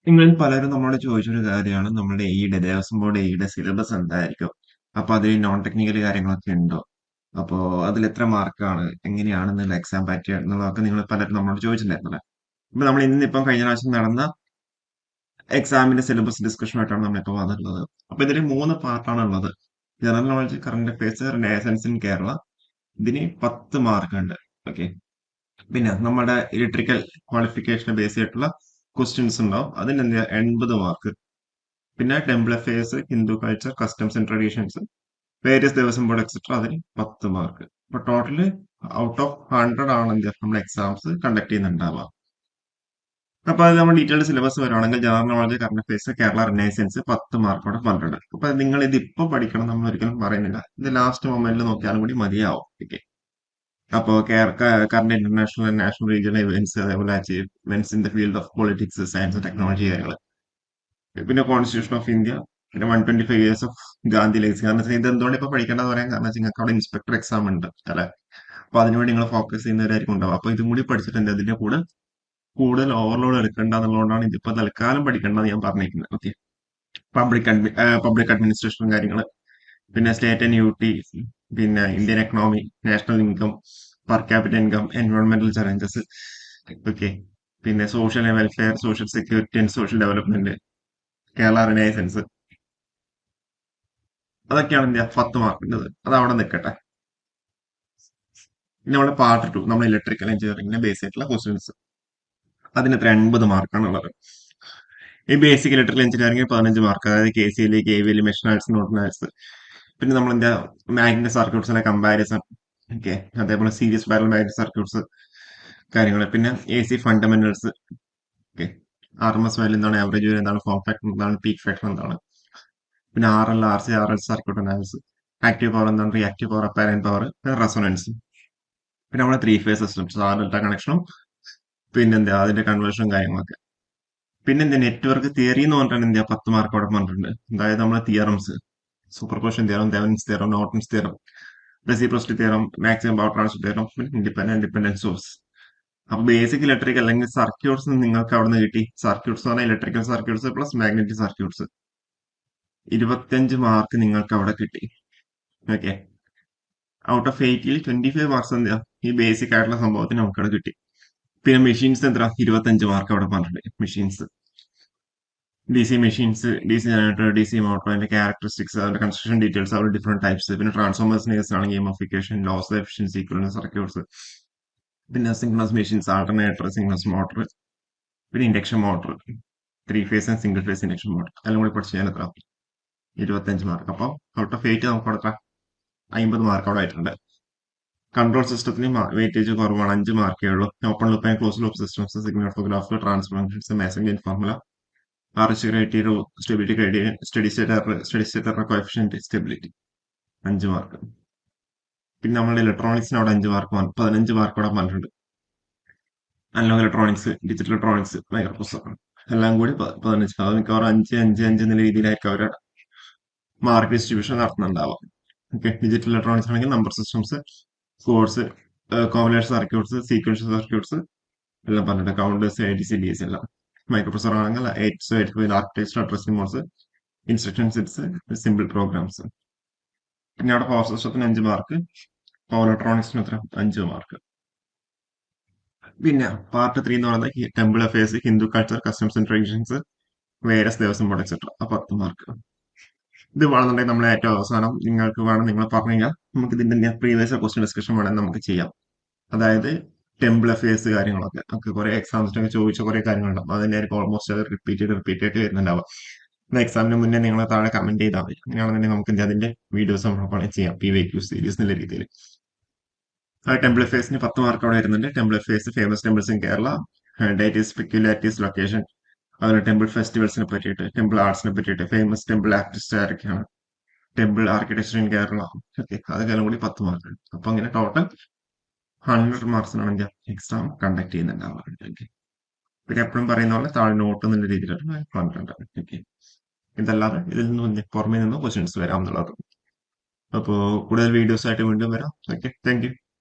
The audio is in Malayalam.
നിങ്ങളിൽ പലരും നമ്മളോട് ചോദിച്ചൊരു കാര്യമാണ് നമ്മുടെ എയുടെ ദേവസ്വം ബോർഡ് എയുടെ സിലബസ് എന്തായിരിക്കും? അപ്പൊ അതിൽ നോൺ ടെക്നിക്കൽ കാര്യങ്ങളൊക്കെ ഉണ്ടോ? അപ്പോ അതിൽ എത്ര മാർക്കാണ്? എങ്ങനെയാണെന്നുള്ള എക്സാം പാറ്റേൺ എന്നുള്ളതൊക്കെ നിങ്ങൾ പലരും നമ്മളോട് ചോദിച്ചിട്ടുണ്ടായിരുന്നല്ലേ? അപ്പൊ നമ്മൾ ഇന്നിപ്പം കഴിഞ്ഞ പ്രാവശ്യം നടന്ന എക്സാമിന്റെ സിലബസ് ഡിസ്കഷനുമായിട്ടാണ് നമ്മളിപ്പോൾ വന്നിട്ടുള്ളത്. അപ്പൊ ഇതിൽ മൂന്ന് പാർട്ടാണ് ഉള്ളത്. General knowledge, current affairs, renaissance in Kerala. ഇതിന് 10 മാർക്ക് ഉണ്ട്. ഓക്കെ. പിന്നെ നമ്മുടെ ഇലക്ട്രിക്കൽ ക്വാളിഫിക്കേഷനെ ബേസ് ചെയ്തിട്ടുള്ള ക്വസ്റ്റ്യൻസ് ഉണ്ടാവും. അതിന് എന്ത് 80 മാർക്ക്. പിന്നെ temple affairs, Hindu culture, customs and traditions, various Devaswom board etcetera, അതിന് 10 മാർക്ക്. അപ്പൊ ടോട്ടല് ഔട്ട് ഓഫ് 100 ആണ് എന്ത് നമ്മൾ എക്സാംസ് കണ്ടക്ട് ചെയ്യുന്നുണ്ടാവുക. അപ്പൊ അത് നമ്മൾ ഡീറ്റെയിൽഡ് സിലബസ് വരുവാണെങ്കിൽ general knowledge, current affairs, Kerala renaissance 10 മാർക്കോടെ പറഞ്ഞിട്ടുണ്ട്. അപ്പൊ നിങ്ങൾ ഇത് ഇപ്പൊ പഠിക്കണം നമ്മൾ ഒരിക്കലും പറയുന്നില്ല. ഇത് ലാസ്റ്റ് മൊമെന്റിൽ നോക്കിയാലും കൂടി മതിയാവും. ഓക്കെ. അപ്പോ current international and national regional events, അതേപോലെ achievements in the field of politics, science, technology കാര്യങ്ങൾ. പിന്നെ കോൺസ്റ്റിറ്റ്യൂഷൻ ഓഫ് ഇന്ത്യ, പിന്നെ 125 ഇയേഴ്സ് ഓഫ് ഗാന്ധി ലെഗസി. കാരണം വെച്ചാൽ ഇത് എന്തുകൊണ്ട് ഇപ്പൊ പഠിക്കേണ്ടത് പറയാൻ കാരണം വെച്ചാൽ നിങ്ങൾക്ക് അവിടെ ഇൻസ്പെക്ടർ എക്സാം ഉണ്ട് അല്ലെ? അപ്പൊ അതിനുവേണ്ടി നിങ്ങൾ ഫോക്കസ് ചെയ്യുന്നവരായിരിക്കും ഉണ്ടാവും. അപ്പൊ ഇതും കൂടി പഠിച്ചിട്ടുണ്ട് അതിന്റെ കൂടെ കൂടുതൽ ഓവർലോഡ് എടുക്കേണ്ട എന്നുള്ളതുകൊണ്ടാണ് ഇതിപ്പോ തൽക്കാലം പഠിക്കേണ്ടത് ഞാൻ പറഞ്ഞിരിക്കുന്നത്. ഓക്കെ. പബ്ലിക് അഡ്മിനിസ്ട്രേഷൻ കാര്യങ്ങൾ, പിന്നെ സ്റ്റേറ്റ് ആൻഡ് യൂട്ടി, പിന്നെ Indian economy, national income, per capital income, എൻവയോൺമെന്റൽ ചലഞ്ചസ്. ഓക്കെ. പിന്നെ social and welfare, social security and social development, Kerala renaissance. അതൊക്കെയാണ് ഇന്ത്യ 10 മാർക്കിൻ്റെത്. അത് അവിടെ നിൽക്കട്ടെ. പിന്നെ നമ്മുടെ പാർട്ട് 2 നമ്മൾ ഇലക്ട്രിക്കൽ എഞ്ചിനീയറിംഗിനെ ബേസ് ചെയ്തിട്ടുള്ള ക്വസ്റ്റ്യൻസ്. അതിന് എത്ര 80 മാർക്കാണ് ഉള്ളത്. ഈ ബേസിക് ഇലക്ട്രിക്കൽ എഞ്ചിനീയറിംഗിന് 15 മാർക്ക്, അതായത് K C L, K V L, മെഷീനാർട്സ്, നോട്ടനാർട്സ്. പിന്നെ നമ്മൾ എന്താ മാഗ്നറ്റിക് സർക്യൂട്ട്സിന്റെ കമ്പാരിസൺ. ഓക്കെ. അതേപോലെ സീരീസ് പാരലൽ മാഗ്നറ്റിക് സർക്യൂട്ട്സ് കാര്യങ്ങൾ. പിന്നെ A C fundamentals. Okay. R M S value എന്താണ്, ആവറേജ് വാല്യൂ എന്താണ്, ഫോം ഫാക്ടർ എന്താണ്, പീക്ക് ഫാക്ടർ എന്താണ്. പിന്നെ R L, R C, R L circuit analysis. Active power എന്താണ്, reactive power, apparent power, resonance. പിന്നെ നമ്മുടെ three phase systems, R delta കണക്ഷനും പിന്നെന്താ അതിന്റെ കൺവേർഷനും കാര്യങ്ങളൊക്കെ. പിന്നെന്താ നെറ്റ്വർക്ക് തിയറി എന്ന് പറഞ്ഞിട്ടാണ് ഇന്ത്യ 10 മാർക്ക് അവിടെ പറഞ്ഞിട്ടുണ്ട്. അതായത് നമ്മളെ theorems, superposition theorem, Thevenin's theorem, Norton's theorem, reciprocity theorem, maximum power transfer theorem, പിന്നെ ഇൻഡിപെൻഡന്റ് സോഴ്സ്. അപ്പൊ ബേസിക് ഇലക്ട്രിക് അല്ലെങ്കിൽ സർക്യൂട്ട്സ് നിങ്ങൾക്ക് അവിടെ നിന്ന് കിട്ടി. സർക്യൂട്ട്സ് പറഞ്ഞാൽ electrical circuits plus magnetic circuits. 25 mark നിങ്ങൾക്ക് അവിടെ കിട്ടി. ഓക്കെ. ഔട്ട് ഓഫ് 80ൽ 25 മാർക്സ് എന്താ ഈ ബേസിക് ആയിട്ടുള്ള സംഭവത്തിന് നമുക്ക് അവിടെ കിട്ടി. പിന്നെ മെഷീൻസ് എത്ര 25 മാർക്ക് അവിടെ പറഞ്ഞിട്ടുണ്ട്. Machines, D C machines, D C generator, D C motor, അതിന്റെ ക്യാരക്ടറിസ്റ്റിക്സ്, അതിന്റെ കൺസ്ട്രക്ഷൻ ഡീറ്റെയിൽസ്, അവരുടെ ഡിഫറെന്റ് ടൈപ്സ്. പിന്നെ ട്രാൻസ്ഫോമേഴ്സിന് കേസ് ആണെങ്കിൽ ഗെയിമിഫിക്കേഷൻ, ലോസ് എഫിഷ്യൻസി, ഇക്വലന്റ് സർക്യൂട്ട്സ്. പിന്നെ synchronous machines, alternator, synchronous motor, പിന്നെ induction motor, three phase and single phase induction motor. എല്ലാം കൂടി പഠിച്ചു ഞാൻ എത്ര 25 മാർക്ക്. അപ്പോൾ ഔട്ട് ഓഫ് 8 നമുക്ക് കൊടുക്കാം 50 മാർക്ക് അവിടെ ആയിട്ടുണ്ട്. കൺട്രോൾ സിസ്റ്റത്തിന് വെയിറ്റേജ് കുറവാണ്, 5 മാർക്കേ ഉള്ളൂ. Open loop and close loop systems, സിഗ്നോഗ്രാഫ്, transformations, Mason's gain formula, arch criteria, stability criteria, steady state coefficient stability. 5 mark. പിന്നെ നമ്മുടെ ഇലക്ട്രോണിക്സിന് അവിടെ 5 മാർക്ക്, 15 മാർക്ക് അവിടെ പറഞ്ഞിട്ടുണ്ട്. Analog electronics, digital electronics, micro processor, എല്ലാം കൂടി 15. അത് മിക്കവാറും 5, 5, 5 എന്ന രീതിയിലായിരിക്കും അവർ മാർക്ക് ഡിസ്ട്രിബ്യൂഷൻ നടത്തുന്നുണ്ടാവുക. ഓക്കെ. ഡിജിറ്റൽ ഇലക്ട്രോണിക്സ് ആണെങ്കിൽ number systems, codes, combination circuits, sequential circuits എല്ലാം പറഞ്ഞിട്ട്, counters, A D C, D S എല്ലാം. മൈക്രോ പ്രൊസസർ ആണെങ്കിൽ 8 architecture, addressing modes, instruction sets, simple programs. പിന്നെ അവിടെ പവർ സിസ്റ്റത്തിന് 5 മാർക്ക്, പവർ ഇലക്ട്രോണിക്സിന് എത്ര 5 മാർക്ക്. പിന്നെ പാർട്ട് 3 എന്ന് പറയുന്നത് temple affairs, Hindu culture, customs and traditions, various Devaswom board etcetera. 10 mark. ഇത് വേണമെന്നുണ്ടെങ്കിൽ നമ്മൾ ഏറ്റവും അവസാനം നിങ്ങൾക്ക് വേണം നിങ്ങൾ പറഞ്ഞു കഴിഞ്ഞാൽ നമുക്ക് ഇതിന്റെ പ്രീവിയസ് ക്വസ്റ്റ്യൻ ഡിസ്കഷൻ വേണമെങ്കിൽ നമുക്ക് ചെയ്യാം. അതായത് ടെമ്പിൾ അഫയേഴ്സ് കാര്യങ്ങളൊക്കെ നമുക്ക് കുറെ എക്സാംസിനൊക്കെ ചോദിച്ച കുറെ കാര്യങ്ങളുണ്ടാവും. അതിന്റെ ഓൾമോസ്റ്റ് അത് റിപ്പീറ്റ് ആയിട്ട് വരുന്നുണ്ടാവും. എക്സാമിന് മുന്നേ നിങ്ങൾ താഴെ കമന്റ് ചെയ്താൽ മതി. അങ്ങനെയാണെന്നുണ്ടെങ്കിൽ നമുക്ക് അതിന്റെ വീഡിയോസ് നമ്മൾ ചെയ്യാം, PYQ സീരീസ് എന്നുള്ള രീതിയിൽ. ആ ടെമ്പിൾ അഫയേഴ്സിന് 10 മാർക്ക് അവിടെ വരുന്നുണ്ട്. Temple affairs, famous temples in Kerala, deities, peculiarities, location, അതുപോലെ ടെമ്പിൾ ഫെസ്റ്റിവൽസിനെ പറ്റിയിട്ട്, ടെമ്പിൾ ആർട്സിനെ പറ്റിയിട്ട്, ഫേമസ് ടെമ്പിൾ ആർട്ടിസ്റ്റ് ആരൊക്കെയാണ്, temple architecture in Kerala. Okay. അതൊക്കെ കൂടി 10 മാർക്ക്. അപ്പൊ അങ്ങനെ ടോട്ടൽ 100 മാർക്സിനാണ് ഞാൻ എക്സാം കണ്ടക്ട് ചെയ്യുന്നുണ്ടാവുക. ഓക്കെ. പിന്നെ എപ്പോഴും പറയുന്ന പോലെ താഴെ നോട്ട് എന്നുള്ള രീതിയിലാണ് പറഞ്ഞിട്ടുണ്ട്. ഓക്കെ. ഇതല്ലാതെ ഇതിൽ നിന്ന് പുറമേ നിന്ന് ക്വസ്റ്റ്യൻസ് വരാം എന്നുള്ളത്. അപ്പോൾ കൂടുതൽ വീഡിയോസ് ആയിട്ട് വീണ്ടും വരാം. ഓക്കെ. Thank you.